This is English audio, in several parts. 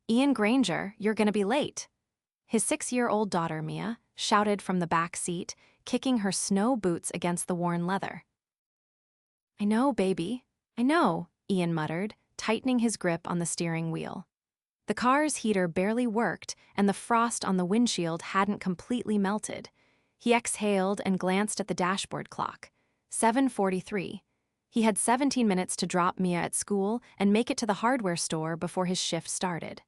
Ian Granger, you're gonna be late. His 6-year-old daughter, Mia, shouted from the back seat, kicking her snow boots against the worn leather. I know, baby. I know, Ian muttered, tightening his grip on the steering wheel. The car's heater barely worked, and the frost on the windshield hadn't completely melted. He exhaled and glanced at the dashboard clock. 7:43. He had 17 minutes to drop Mia at school and make it to the hardware store before his shift started.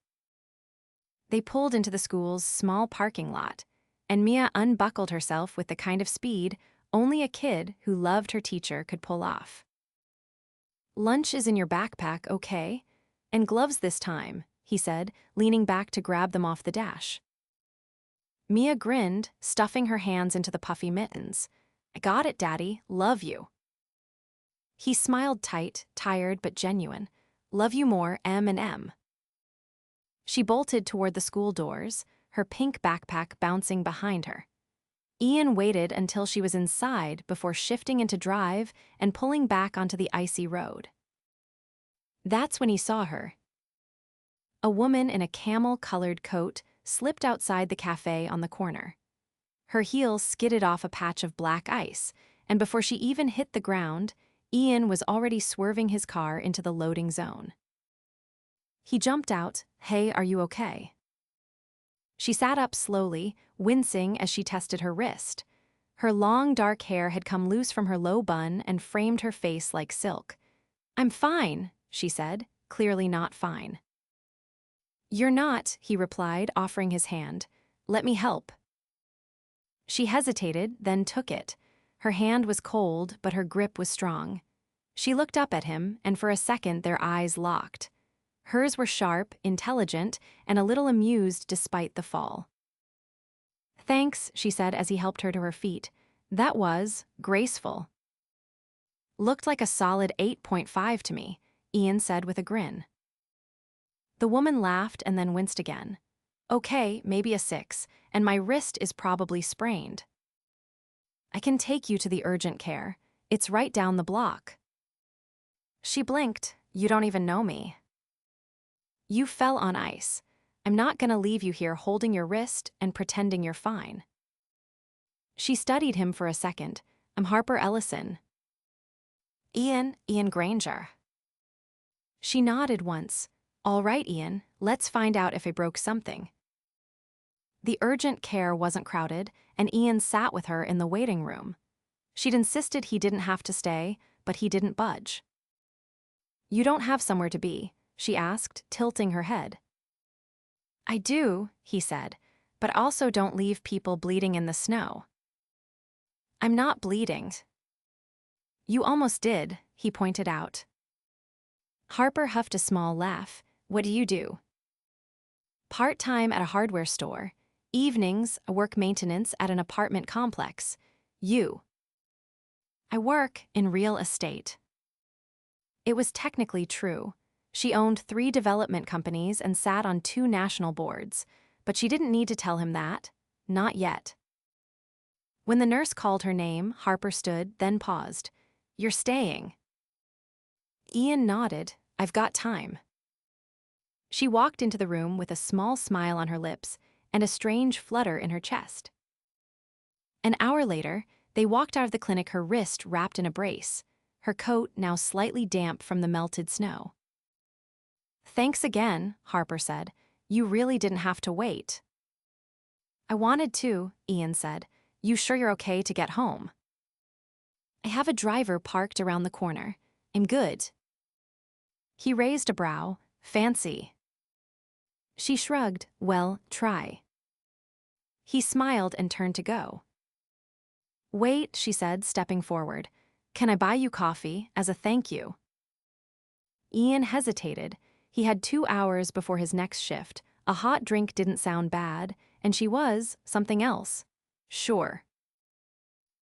They pulled into the school's small parking lot, and Mia unbuckled herself with the kind of speed only a kid who loved her teacher could pull off. Lunch is in your backpack, okay? And gloves this time, he said, leaning back to grab them off the dash. Mia grinned, stuffing her hands into the puffy mittens. I got it, Daddy. Love you. He smiled tight, tired but genuine. Love you more, M and M. She bolted toward the school doors, her pink backpack bouncing behind her. Ian waited until she was inside before shifting into drive and pulling back onto the icy road. That's when he saw her. A woman in a camel-colored coat slipped outside the cafe on the corner. Her heels skidded off a patch of black ice, and before she even hit the ground, Ian was already swerving his car into the loading zone. He jumped out, Hey, are you okay? She sat up slowly, wincing as she tested her wrist. Her long dark hair had come loose from her low bun and framed her face like silk. I'm fine, she said, clearly not fine. You're not, he replied, offering his hand. Let me help. She hesitated, then took it. Her hand was cold, but her grip was strong. She looked up at him, and for a second their eyes locked. Hers were sharp, intelligent, and a little amused despite the fall. Thanks, she said as he helped her to her feet. That was graceful. Looked like a solid 8.5 to me, Ian said with a grin. The woman laughed and then winced again. Okay, maybe a 6, and my wrist is probably sprained. I can take you to the urgent care. It's right down the block. She blinked. You don't even know me. You fell on ice. I'm not gonna leave you here holding your wrist and pretending you're fine. She studied him for a second. I'm Harper Ellison. Ian Granger. She nodded once. All right, Ian, let's find out if I broke something. The urgent care wasn't crowded, and Ian sat with her in the waiting room. She'd insisted he didn't have to stay, but he didn't budge. You don't have somewhere to be, she asked, tilting her head. I do, he said, but also don't leave people bleeding in the snow. I'm not bleeding. You almost did, he pointed out. Harper huffed a small laugh. What do you do? Part-time at a hardware store. Evenings, I work maintenance at an apartment complex. You. I work in real estate. It was technically true. She owned 3 development companies and sat on 2 national boards, but she didn't need to tell him that. Not yet. When the nurse called her name, Harper stood, then paused. You're staying. Ian nodded. I've got time. She walked into the room with a small smile on her lips and a strange flutter in her chest. An hour later, they walked out of the clinic, her wrist wrapped in a brace, her coat now slightly damp from the melted snow. Thanks again, Harper said. You really didn't have to wait. I wanted to, Ian said. You sure you're okay to get home? I have a driver parked around the corner. I'm good. He raised a brow. Fancy. She shrugged. Well, try. He smiled and turned to go. Wait, she said, stepping forward. Can I buy you coffee as a thank you? Ian hesitated. He had 2 hours before his next shift. A hot drink didn't sound bad, and she was something else. Sure.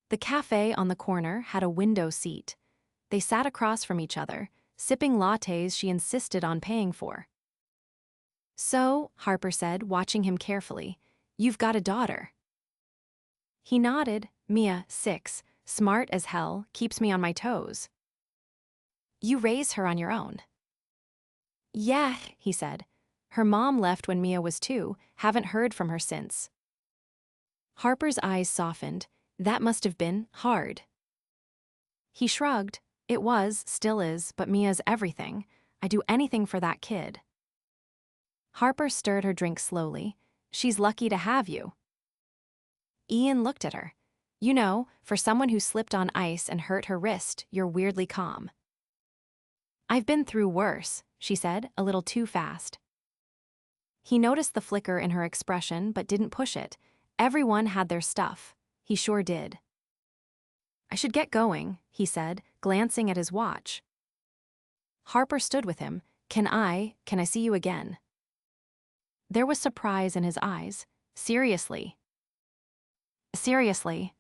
The cafe on the corner had a window seat. They sat across from each other, sipping lattes she insisted on paying for. So, Harper said, watching him carefully, you've got a daughter. He nodded. Mia, 6, smart as hell, keeps me on my toes. You raise her on your own. Yeah, he said. Her mom left when Mia was 2, haven't heard from her since. Harper's eyes softened. That must have been hard. He shrugged. It was, still is, but Mia's everything. I'd do anything for that kid. Harper stirred her drink slowly. She's lucky to have you. Ian looked at her. You know, for someone who slipped on ice and hurt her wrist, you're weirdly calm. I've been through worse, she said, a little too fast. He noticed the flicker in her expression but didn't push it. Everyone had their stuff. He sure did. I should get going, he said, glancing at his watch. Harper stood with him. Can I see you again? There was surprise in his eyes. Seriously. Seriously.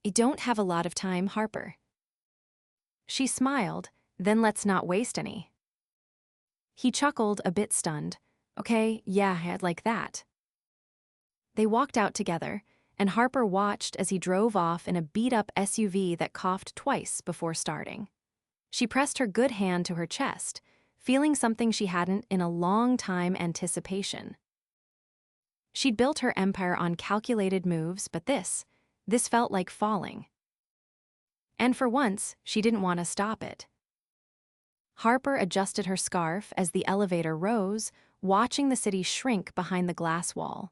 I don't have a lot of time, Harper. She smiled, then let's not waste any. He chuckled, a bit stunned. Okay, yeah, I'd like that. They walked out together, and Harper watched as he drove off in a beat-up SUV that coughed twice before starting. She pressed her good hand to her chest, feeling something she hadn't in a long time: anticipation. She'd built her empire on calculated moves, but this felt like falling. And for once, she didn't want to stop it. Harper adjusted her scarf as the elevator rose, watching the city shrink behind the glass wall.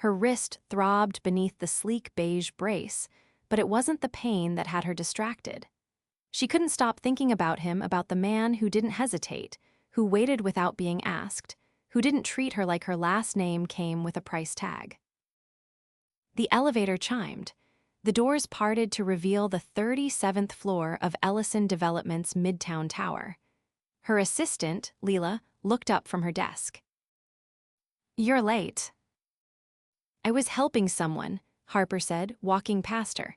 Her wrist throbbed beneath the sleek beige brace, but it wasn't the pain that had her distracted. She couldn't stop thinking about him, about the man who didn't hesitate, who waited without being asked, who didn't treat her like her last name came with a price tag. The elevator chimed. The doors parted to reveal the 37th floor of Ellison Development's Midtown Tower. Her assistant, Leela, looked up from her desk. You're late. I was helping someone, Harper said, walking past her.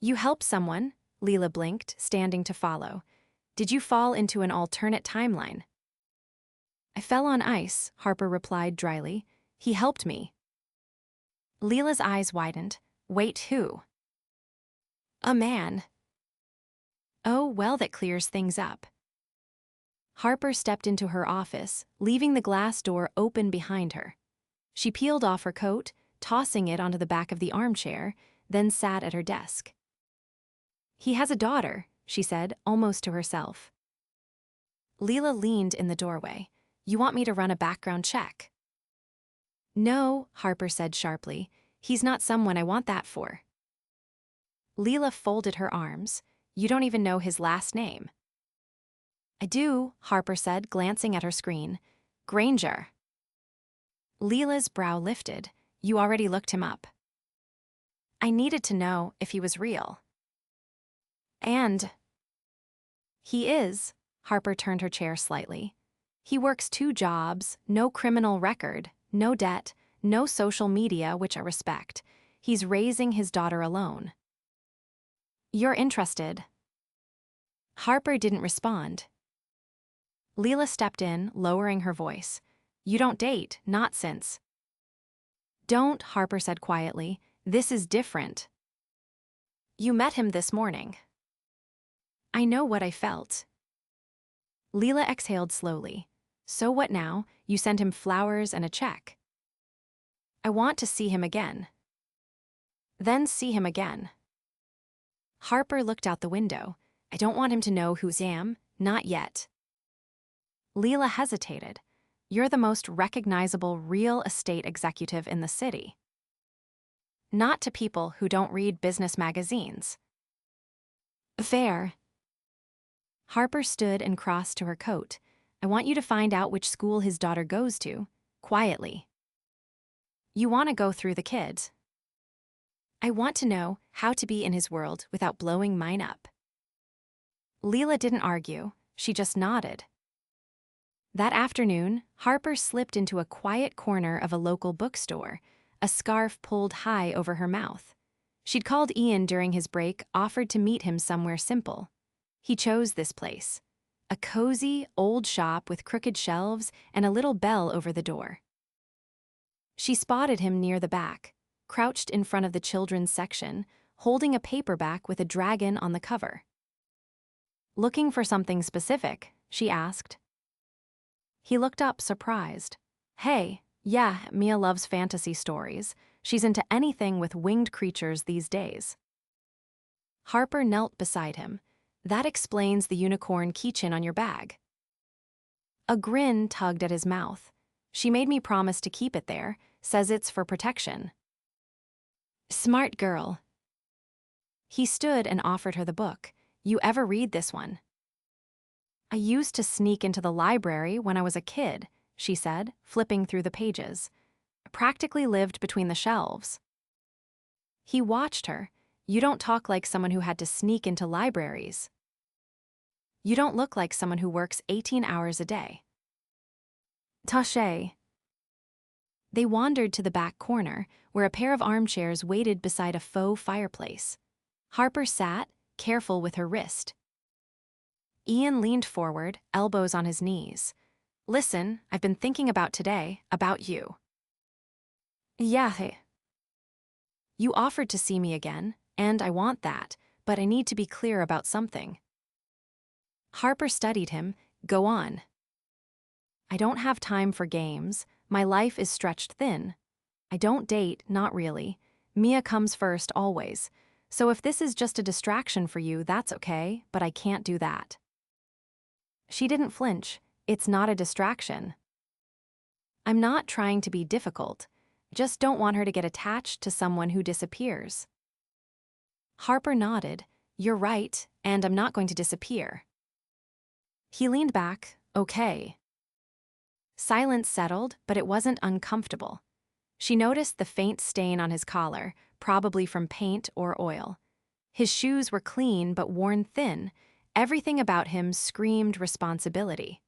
You helped someone? Leela blinked, standing to follow. Did you fall into an alternate timeline? I fell on ice, Harper replied dryly. He helped me. Leela's eyes widened. Wait, who? A man. Oh, well, that clears things up. Harper stepped into her office, leaving the glass door open behind her. She peeled off her coat, tossing it onto the back of the armchair, then sat at her desk. He has a daughter, she said, almost to herself. Leela leaned in the doorway. You want me to run a background check? No, Harper said sharply. He's not someone I want that for. Leela folded her arms. You don't even know his last name. I do, Harper said, glancing at her screen. Granger. Leela's brow lifted. You already looked him up. I needed to know if he was real. And he is, Harper turned her chair slightly. He works 2 jobs, no criminal record, no debt, no social media, which I respect. He's raising his daughter alone. You're interested? Harper didn't respond. Leela stepped in, lowering her voice. You don't date, not since. Don't, Harper said quietly. This is different. You met him this morning. I know what I felt. Leela exhaled slowly. So what now? You sent him flowers and a check. I want to see him again. Then see him again. Harper looked out the window. I don't want him to know who I am, not yet. Leela hesitated. You're the most recognizable real estate executive in the city. Not to people who don't read business magazines. Fair. Harper stood and crossed to her coat. I want you to find out which school his daughter goes to, quietly. You want to go through the kids. I want to know how to be in his world without blowing mine up. Leela didn't argue, she just nodded. That afternoon, Harper slipped into a quiet corner of a local bookstore, a scarf pulled high over her mouth. She'd called Ian during his break, offered to meet him somewhere simple. He chose this place, a cozy, old shop with crooked shelves and a little bell over the door. She spotted him near the back, crouched in front of the children's section, holding a paperback with a dragon on the cover. Looking for something specific, she asked. He looked up, surprised. Hey, yeah, Mia loves fantasy stories. She's into anything with winged creatures these days. Harper knelt beside him. That explains the unicorn keychain on your bag. A grin tugged at his mouth. She made me promise to keep it there, says it's for protection. Smart girl. He stood and offered her the book. You ever read this one? I used to sneak into the library when I was a kid, she said, flipping through the pages. I practically lived between the shelves. He watched her. You don't talk like someone who had to sneak into libraries. You don't look like someone who works 18 hours a day. Taché. They wandered to the back corner, where a pair of armchairs waited beside a faux fireplace. Harper sat, careful with her wrist. Ian leaned forward, elbows on his knees. Listen, I've been thinking about today, about you. Yeah. You offered to see me again, and I want that, but I need to be clear about something. Harper studied him. Go on. I don't have time for games. My life is stretched thin. I don't date, not really. Mia comes first, always. So if this is just a distraction for you, that's okay, but I can't do that. She didn't flinch. It's not a distraction. I'm not trying to be difficult. Just don't want her to get attached to someone who disappears. Harper nodded. You're right, and I'm not going to disappear. He leaned back. Okay. Silence settled, but it wasn't uncomfortable. She noticed the faint stain on his collar, probably from paint or oil. His shoes were clean but worn thin. Everything about him screamed responsibility.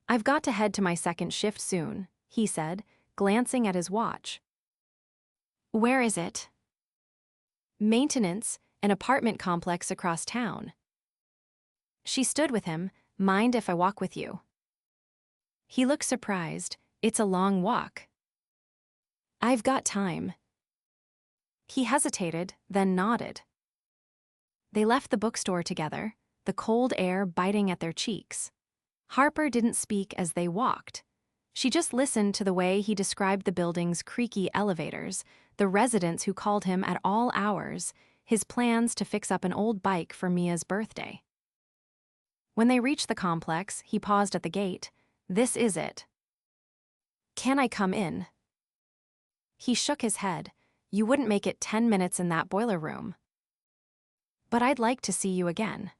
I've got to head to my second shift soon, he said, glancing at his watch. Where is it? Maintenance, an apartment complex across town. She stood with him. Mind if I walk with you? He looked surprised. It's a long walk. I've got time. He hesitated, then nodded. They left the bookstore together, the cold air biting at their cheeks. Harper didn't speak as they walked. She just listened to the way he described the building's creaky elevators, the residents who called him at all hours, his plans to fix up an old bike for Mia's birthday. When they reached the complex, he paused at the gate. This is it. Can I come in? He shook his head. You wouldn't make it 10 minutes in that boiler room. But I'd like to see you again.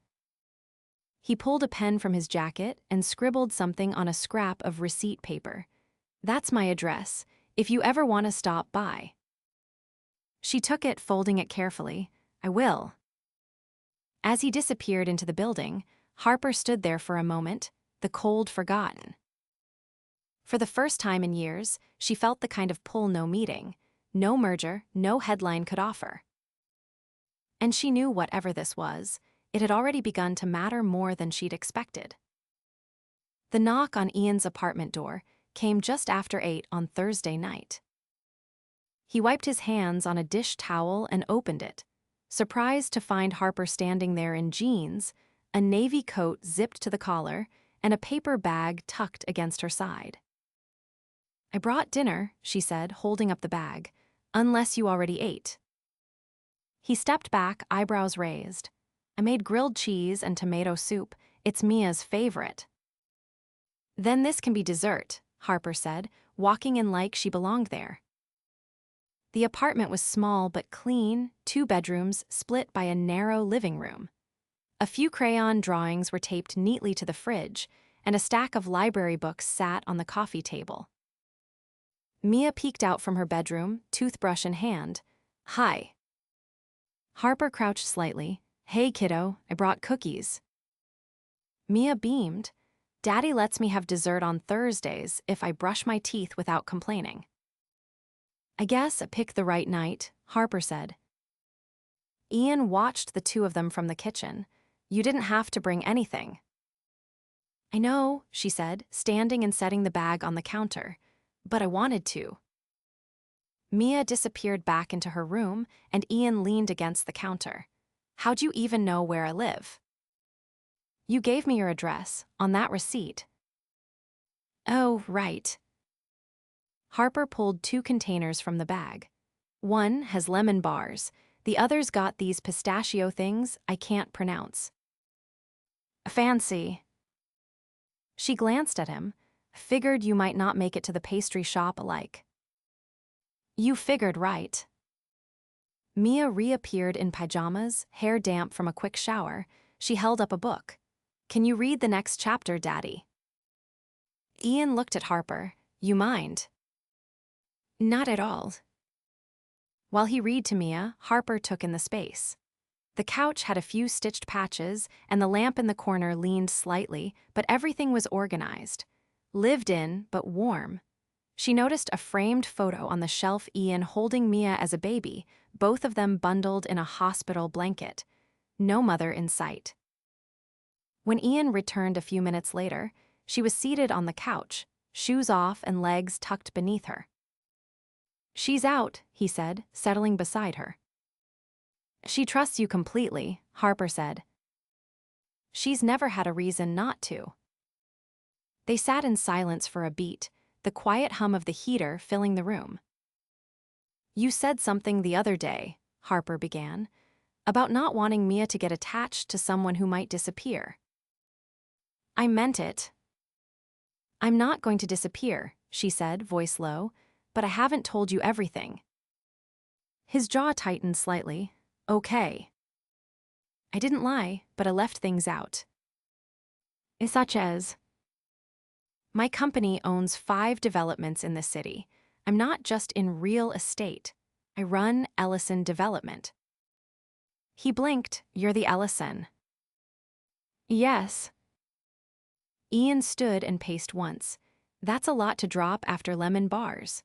He pulled a pen from his jacket and scribbled something on a scrap of receipt paper. That's my address, if you ever want to stop by. She took it, folding it carefully. I will. As he disappeared into the building, Harper stood there for a moment, the cold forgotten. For the first time in years, she felt the kind of pull no meeting, no merger, no headline could offer. And she knew whatever this was, it had already begun to matter more than she'd expected. The knock on Ian's apartment door came just after 8 on Thursday night. He wiped his hands on a dish towel and opened it, surprised to find Harper standing there in jeans, a navy coat zipped to the collar, and a paper bag tucked against her side. I brought dinner, she said, holding up the bag, unless you already ate. He stepped back, eyebrows raised. I made grilled cheese and tomato soup. It's Mia's favorite. Then this can be dessert, Harper said, walking in like she belonged there. The apartment was small but clean, 2 bedrooms split by a narrow living room. A few crayon drawings were taped neatly to the fridge, and a stack of library books sat on the coffee table. Mia peeked out from her bedroom, toothbrush in hand. Hi. Harper crouched slightly. Hey, kiddo, I brought cookies. Mia beamed. Daddy lets me have dessert on Thursdays if I brush my teeth without complaining. I guess I picked the right night, Harper said. Ian watched the two of them from the kitchen. You didn't have to bring anything. I know, she said, standing and setting the bag on the counter. But I wanted to. Mia disappeared back into her room, and Ian leaned against the counter. How'd you even know where I live? You gave me your address, on that receipt. Oh, right. Harper pulled 2 containers from the bag. One has lemon bars, the other's got these pistachio things I can't pronounce. Fancy. She glanced at him, figured you might not make it to the pastry shop alike. You figured right. Mia reappeared in pajamas, hair damp from a quick shower. She held up a book. Can you read the next chapter, Daddy? Ian looked at Harper. You mind? Not at all. While he read to Mia, Harper took in the space. The couch had a few stitched patches, and the lamp in the corner leaned slightly, but everything was organized. Lived in, but warm. She noticed a framed photo on the shelf, Ian holding Mia as a baby, both of them bundled in a hospital blanket. No mother in sight. When Ian returned a few minutes later, she was seated on the couch, shoes off and legs tucked beneath her. She's out, he said, settling beside her. She trusts you completely, Harper said. She's never had a reason not to. They sat in silence for a beat, the quiet hum of the heater filling the room. You said something the other day, Harper began, about not wanting Mia to get attached to someone who might disappear. I meant it. I'm not going to disappear, she said, voice low, but I haven't told you everything. His jaw tightened slightly. Okay. I didn't lie, but I left things out. Such as, my company owns 5 developments in the city. I'm not just in real estate. I run Ellison Development. He blinked. You're the Ellison. Yes. Ian stood and paced once. That's a lot to drop after lemon bars.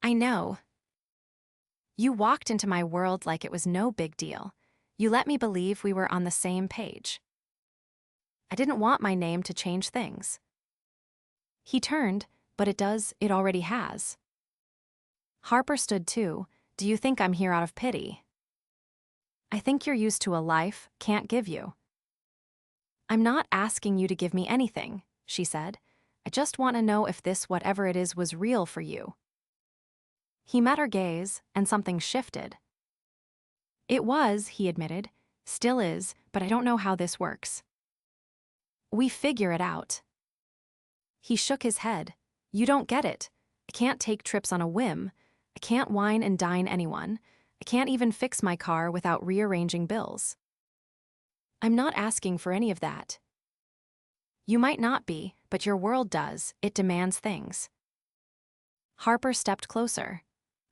I know. You walked into my world like it was no big deal. You let me believe we were on the same page. I didn't want my name to change things. He turned, but it already has. Harper stood too. Do you think I'm here out of pity? I think you're used to a life can't give you. I'm not asking you to give me anything, she said. I just want to know if this whatever it is was real for you. He met her gaze, and something shifted. It was, he admitted. Still is, but I don't know how this works. We figure it out. He shook his head. You don't get it. I can't take trips on a whim. I can't wine and dine anyone. I can't even fix my car without rearranging bills. I'm not asking for any of that. You might not be, but your world does. It demands things. Harper stepped closer.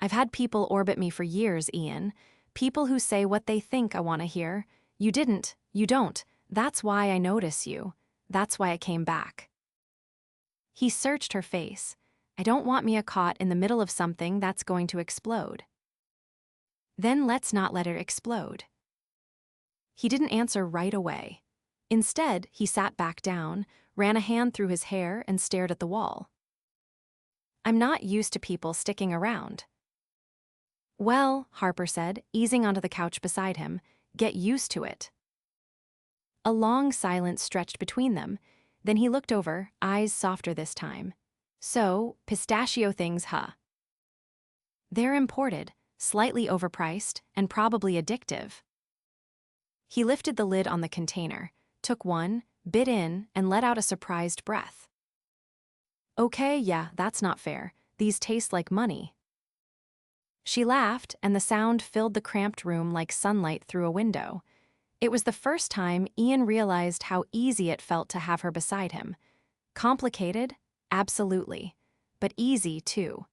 I've had people orbit me for years, Ian. People who say what they think I want to hear. You didn't. You don't. That's why I notice you. That's why I came back. He searched her face. I don't want Mia caught in the middle of something that's going to explode. Then let's not let it explode. He didn't answer right away. Instead, he sat back down, ran a hand through his hair, and stared at the wall. I'm not used to people sticking around. Well, Harper said, easing onto the couch beside him, get used to it. A long silence stretched between them. Then he looked over, eyes softer this time. So, pistachio things, huh? They're imported, slightly overpriced, and probably addictive. He lifted the lid on the container, took one, bit in, and let out a surprised breath. Okay, yeah, that's not fair. These taste like money. She laughed, and the sound filled the cramped room like sunlight through a window. It was the first time Ian realized how easy it felt to have her beside him. Complicated? Absolutely. But easy, too.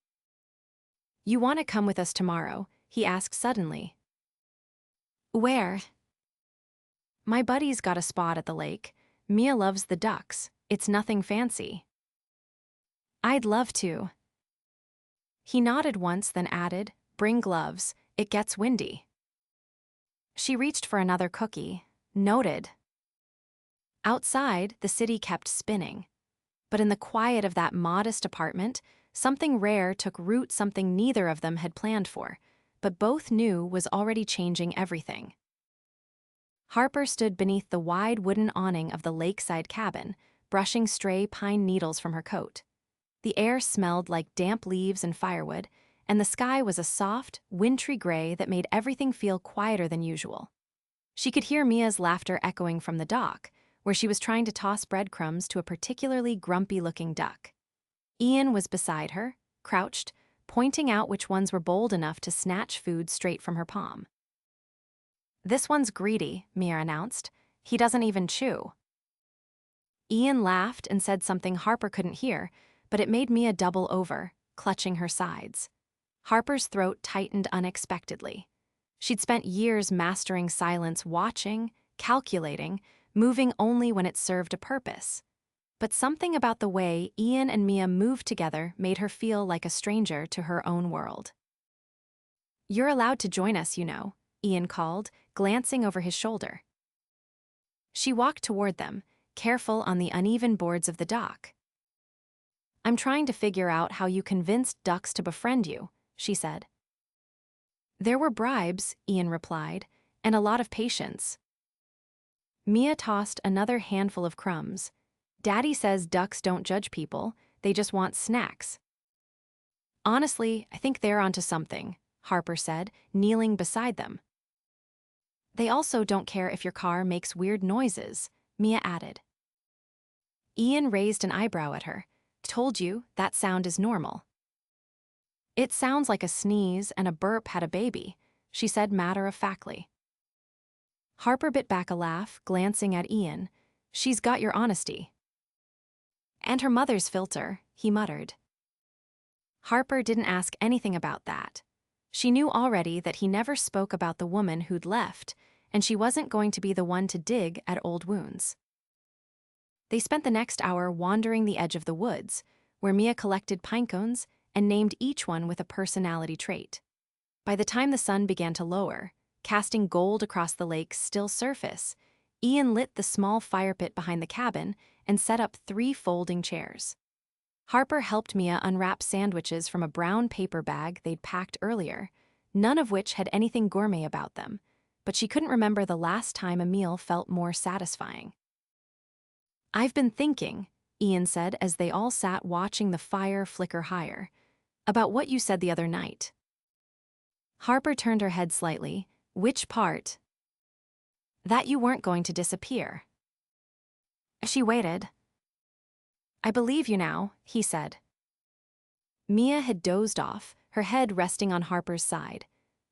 You want to come with us tomorrow? He asked suddenly. Where? My buddy's got a spot at the lake. Mia loves the ducks. It's nothing fancy. I'd love to. He nodded once, then added, bring gloves. It gets windy. She reached for another cookie. Noted. Outside, the city kept spinning. But in the quiet of that modest apartment, something rare took root, something neither of them had planned for, but both knew was already changing everything. Harper stood beneath the wide wooden awning of the lakeside cabin, brushing stray pine needles from her coat. The air smelled like damp leaves and firewood, and the sky was a soft, wintry gray that made everything feel quieter than usual. She could hear Mia's laughter echoing from the dock, where she was trying to toss breadcrumbs to a particularly grumpy-looking duck. Ian was beside her, crouched, pointing out which ones were bold enough to snatch food straight from her palm. "This one's greedy," Mia announced. "He doesn't even chew." Ian laughed and said something Harper couldn't hear, but it made Mia double over, clutching her sides. Harper's throat tightened unexpectedly. She'd spent years mastering silence, watching, calculating, moving only when it served a purpose. But something about the way Ian and Mia moved together made her feel like a stranger to her own world. "You're allowed to join us, you know," Ian called, glancing over his shoulder. She walked toward them, careful on the uneven boards of the dock. "I'm trying to figure out how you convinced ducks to befriend you," she said. "There were bribes," Ian replied, "and a lot of patience." Mia tossed another handful of crumbs. "Daddy says ducks don't judge people, they just want snacks." "Honestly, I think they're onto something," Harper said, kneeling beside them. "They also don't care if your car makes weird noises," Mia added. Ian raised an eyebrow at her. "Told you, that sound is normal." "It sounds like a sneeze and a burp had a baby," she said matter-of-factly. Harper bit back a laugh, glancing at Ian. "She's got your honesty." "And her mother's filter," he muttered. Harper didn't ask anything about that. She knew already that he never spoke about the woman who'd left, and she wasn't going to be the one to dig at old wounds. They spent the next hour wandering the edge of the woods, where Mia collected pine cones and named each one with a personality trait. By the time the sun began to lower, casting gold across the lake's still surface, Ian lit the small fire pit behind the cabin and set up 3 folding chairs. Harper helped Mia unwrap sandwiches from a brown paper bag they'd packed earlier, none of which had anything gourmet about them, but she couldn't remember the last time a meal felt more satisfying. "I've been thinking," Ian said as they all sat watching the fire flicker higher, "about what you said the other night." Harper turned her head slightly. "Which part?" "That you weren't going to disappear." She waited. "I believe you now," he said. Mia had dozed off, her head resting on Harper's side.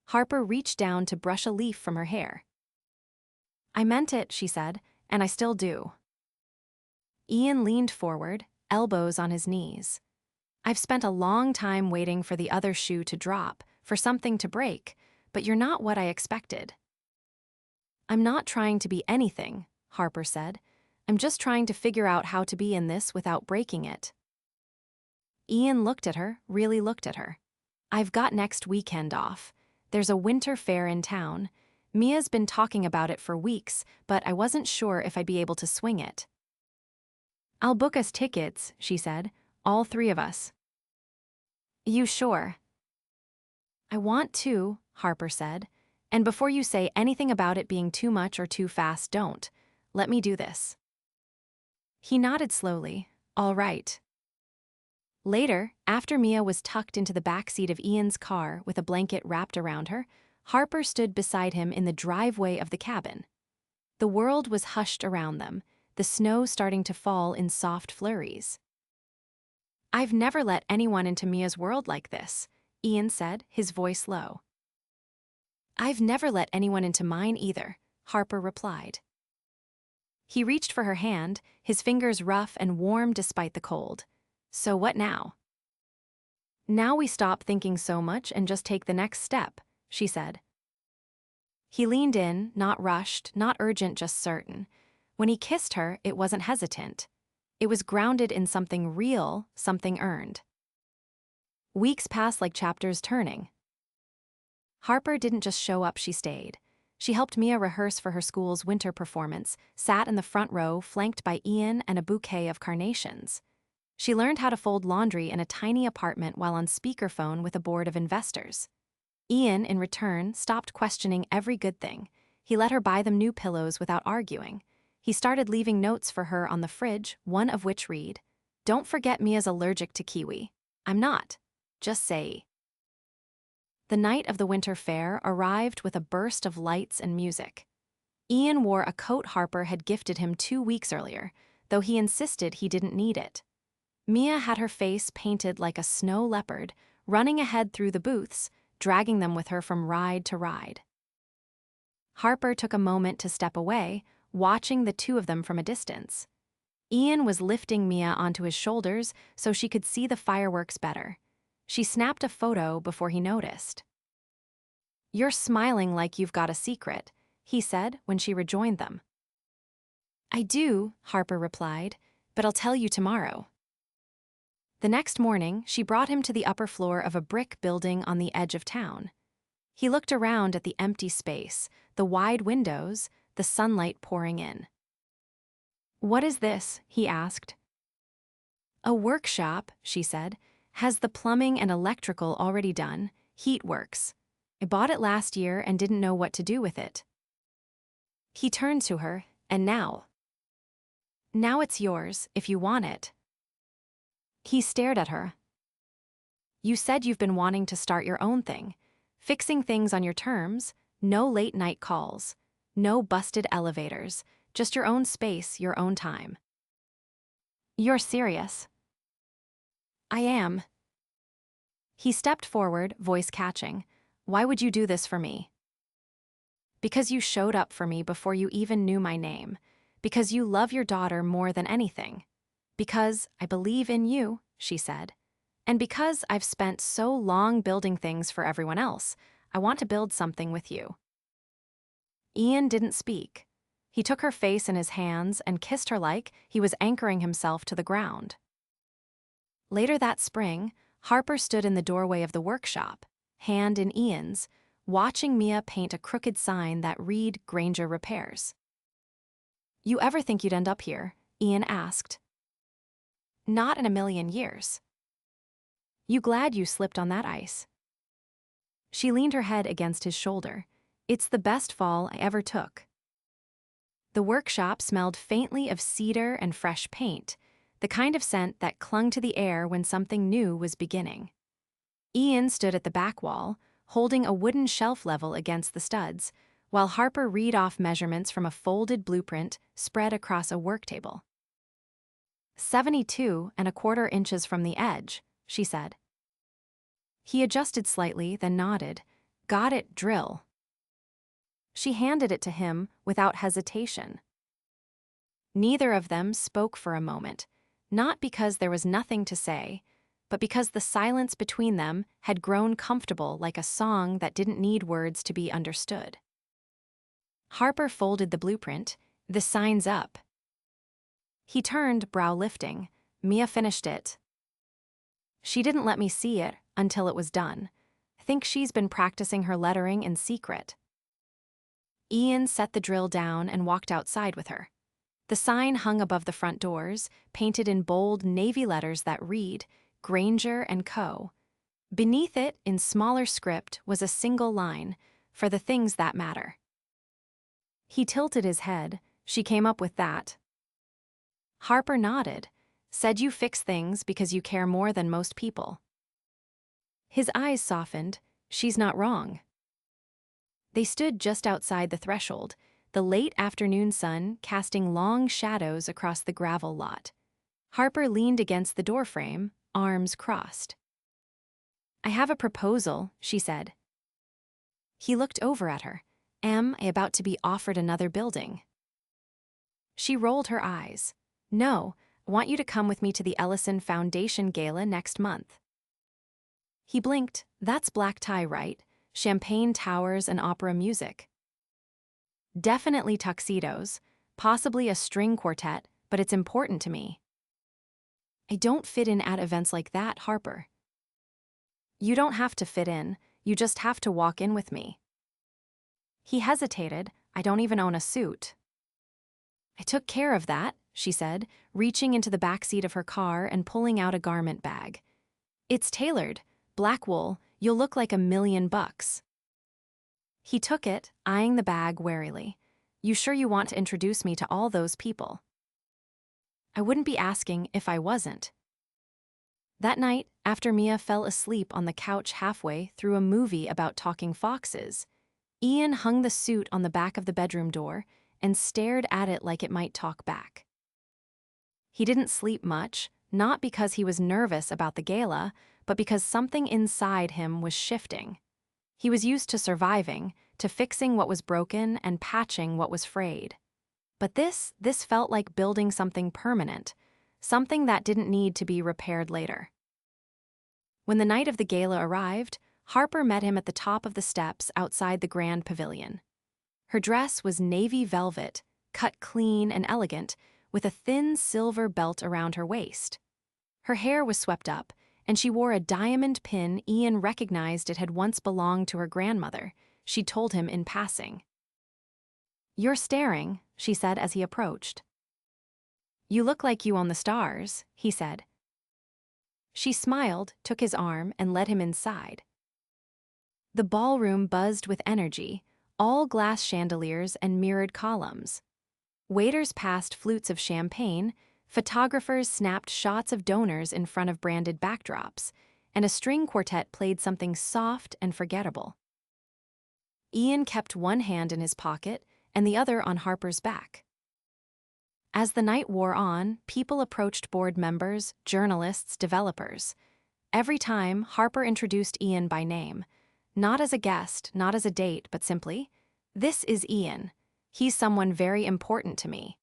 Harper reached down to brush a leaf from her hair. "I meant it," she said, "and I still do." Ian leaned forward, elbows on his knees. "I've spent a long time waiting for the other shoe to drop, for something to break, but you're not what I expected." "I'm not trying to be anything," Harper said. "I'm just trying to figure out how to be in this without breaking it." Ian looked at her, really looked at her. "I've got next weekend off. There's a winter fair in town. Mia's been talking about it for weeks, but I wasn't sure if I'd be able to swing it." "I'll book us tickets," she said, "all 3 of us." "You sure?" "I want to," Harper said, "and before you say anything about it being too much or too fast, don't. Let me do this." He nodded slowly. "All right." Later, after Mia was tucked into the back seat of Ian's car with a blanket wrapped around her, Harper stood beside him in the driveway of the cabin. The world was hushed around them, the snow starting to fall in soft flurries. "I've never let anyone into Mia's world like this," Ian said, his voice low. "I've never let anyone into mine either," Harper replied. He reached for her hand, his fingers rough and warm despite the cold. "So what now?" "Now we stop thinking so much and just take the next step," she said. He leaned in, not rushed, not urgent, just certain. When he kissed her, it wasn't hesitant. It was grounded in something real, something earned. Weeks passed like chapters turning. Harper didn't just show up, she stayed. She helped Mia rehearse for her school's winter performance, sat in the front row flanked by Ian and a bouquet of carnations. She learned how to fold laundry in a tiny apartment while on speakerphone with a board of investors. Ian, in return, stopped questioning every good thing. He let her buy them new pillows without arguing. He started leaving notes for her on the fridge, one of which read, "Don't forget Mia's allergic to kiwi. I'm not. Just say." The night of the winter fair arrived with a burst of lights and music. Ian wore a coat Harper had gifted him 2 weeks earlier, though he insisted he didn't need it. Mia had her face painted like a snow leopard, running ahead through the booths, dragging them with her from ride to ride. Harper took a moment to step away, watching the two of them from a distance. Ian was lifting Mia onto his shoulders so she could see the fireworks better. She snapped a photo before he noticed. "You're smiling like you've got a secret," he said when she rejoined them. "I do," Harper replied, "but I'll tell you tomorrow." The next morning, she brought him to the upper floor of a brick building on the edge of town. He looked around at the empty space, the wide windows, the sunlight pouring in. "What is this?" he asked. "A workshop," she said. "Has the plumbing and electrical already done. Heat works. I bought it last year and didn't know what to do with it." He turned to her, "And now?" "Now it's yours, if you want it." He stared at her. "You said you've been wanting to start your own thing, fixing things on your terms, no late-night calls, no busted elevators, just your own space, your own time." "You're serious." "I am." He stepped forward, voice catching. "Why would you do this for me?" "Because you showed up for me before you even knew my name. Because you love your daughter more than anything. Because I believe in you," she said. "And because I've spent so long building things for everyone else, I want to build something with you." Ian didn't speak. He took her face in his hands and kissed her like he was anchoring himself to the ground. Later that spring, Harper stood in the doorway of the workshop, hand in Ian's, watching Mia paint a crooked sign that read Granger Repairs. "You ever think you'd end up here?" Ian asked. "Not in a million years." "You glad you slipped on that ice?" She leaned her head against his shoulder. "It's the best fall I ever took." The workshop smelled faintly of cedar and fresh paint, the kind of scent that clung to the air when something new was beginning. Ian stood at the back wall, holding a wooden shelf level against the studs, while Harper read off measurements from a folded blueprint spread across a work table. 72¼ inches from the edge, she said. He adjusted slightly, then nodded. "Got it, drill." She handed it to him without hesitation. Neither of them spoke for a moment, not because there was nothing to say, but because the silence between them had grown comfortable like a song that didn't need words to be understood. Harper folded the blueprint. "The sign's up." He turned, brow lifting. "Mia finished it." "She didn't let me see it until it was done. I think she's been practicing her lettering in secret." Ian set the drill down and walked outside with her. The sign hung above the front doors, painted in bold navy letters that read, Granger & Co. Beneath it, in smaller script, was a single line, "For the things that matter." He tilted his head. "She came up with that." Harper nodded. "Said you fix things because you care more than most people." His eyes softened. "She's not wrong." They stood just outside the threshold, the late afternoon sun casting long shadows across the gravel lot. Harper leaned against the doorframe, arms crossed. "I have a proposal," she said. He looked over at her. "Am I about to be offered another building?" She rolled her eyes. "No, I want you to come with me to the Ellison Foundation Gala next month." He blinked. "That's black tie, right? Champagne towers and opera music." "Definitely tuxedos, possibly a string quartet, but it's important to me." "I don't fit in at events like that, Harper." "You don't have to fit in, you just have to walk in with me." He hesitated. "I don't even own a suit." "I took care of that," she said, reaching into the backseat of her car and pulling out a garment bag. "It's tailored, black wool, you'll look like $1,000,000. He took it, eyeing the bag warily. You sure you want to introduce me to all those people? I wouldn't be asking if I wasn't. That night, after Mia fell asleep on the couch halfway through a movie about talking foxes, Ian hung the suit on the back of the bedroom door and stared at it like it might talk back. He didn't sleep much, not because he was nervous about the gala, but because something inside him was shifting. He was used to surviving, to fixing what was broken and patching what was frayed. But this felt like building something permanent, something that didn't need to be repaired later. When the night of the gala arrived, Harper met him at the top of the steps outside the grand pavilion. Her dress was navy velvet, cut clean and elegant, with a thin silver belt around her waist. Her hair was swept up, and she wore a diamond pin Ian recognized it had once belonged to her grandmother. She told him in passing. "You're staring," she said as he approached. "You look like you own the stars," he said. She smiled, took his arm, and led him inside. The ballroom buzzed with energy, all glass chandeliers and mirrored columns. Waiters passed flutes of champagne, photographers snapped shots of donors in front of branded backdrops, and a string quartet played something soft and forgettable. Ian kept one hand in his pocket and the other on Harper's back. As the night wore on, people approached board members, journalists, developers. Every time, Harper introduced Ian by name, not as a guest, not as a date, but simply, "This is Ian. He's someone very important to me."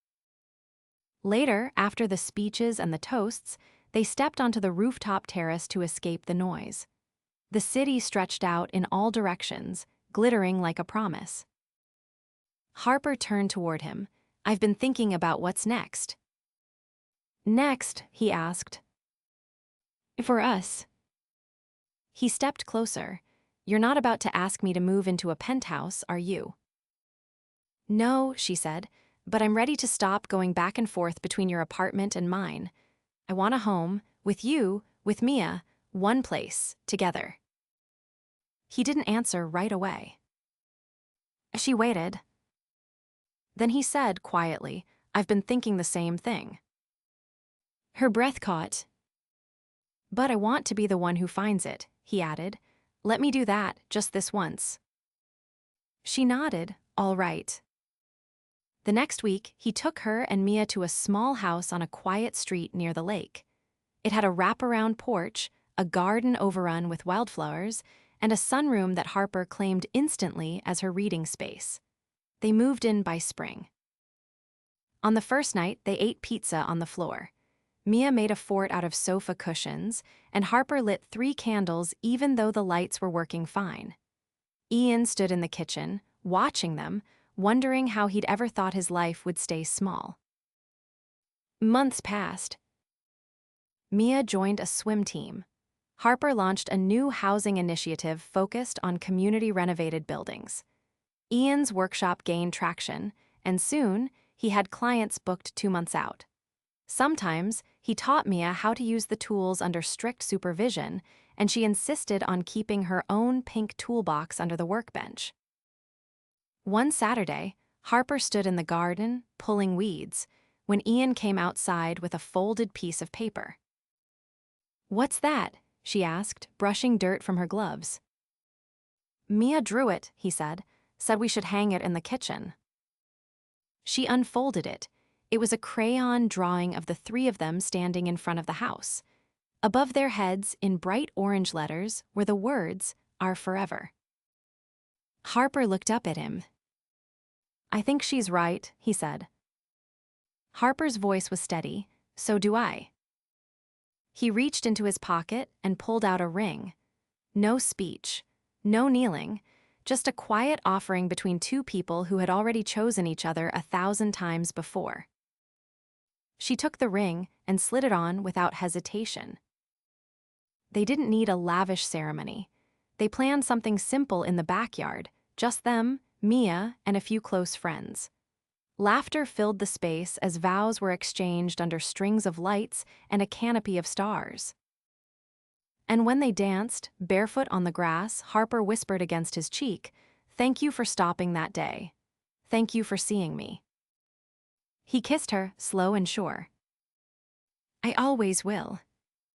Later, after the speeches and the toasts, they stepped onto the rooftop terrace to escape the noise. The city stretched out in all directions, glittering like a promise. Harper turned toward him. "I've been thinking about what's next." "Next?" he asked. "For us." He stepped closer. "You're not about to ask me to move into a penthouse, are you?" "No," she said, "but I'm ready to stop going back and forth between your apartment and mine. I want a home, with you, with Mia, one place, together." He didn't answer right away. She waited. Then he said quietly, "I've been thinking the same thing." Her breath caught. "But I want to be the one who finds it," he added. "Let me do that, just this once." She nodded, "All right." The next week, he took her and Mia to a small house on a quiet street near the lake. It had a wraparound porch, a garden overrun with wildflowers, and a sunroom that Harper claimed instantly as her reading space. They moved in by spring. On the first night, they ate pizza on the floor. Mia made a fort out of sofa cushions, and Harper lit 3 candles even though the lights were working fine. Ian stood in the kitchen, watching them, wondering how he'd ever thought his life would stay small. Months passed. Mia joined a swim team. Harper launched a new housing initiative focused on community-renovated buildings. Ian's workshop gained traction, and soon, he had clients booked 2 months out. Sometimes, he taught Mia how to use the tools under strict supervision, and she insisted on keeping her own pink toolbox under the workbench. One Saturday, Harper stood in the garden, pulling weeds, when Ian came outside with a folded piece of paper. "What's that?" she asked, brushing dirt from her gloves. "Mia drew it," he said we should hang it in the kitchen. She unfolded it. It was a crayon drawing of the 3 of them standing in front of the house. Above their heads, in bright orange letters, were the words, "Our forever." Harper looked up at him. "I think she's right," he said. Harper's voice was steady. "So do I." He reached into his pocket and pulled out a ring. No speech, no kneeling, just a quiet offering between 2 people who had already chosen each other 1,000 times before. She took the ring and slid it on without hesitation. They didn't need a lavish ceremony. They planned something simple in the backyard, just them, Mia, and a few close friends. Laughter filled the space as vows were exchanged under strings of lights and a canopy of stars. And when they danced, barefoot on the grass, Harper whispered against his cheek, "Thank you for stopping that day." Thank you for seeing me. He kissed her, slow and sure. I always will.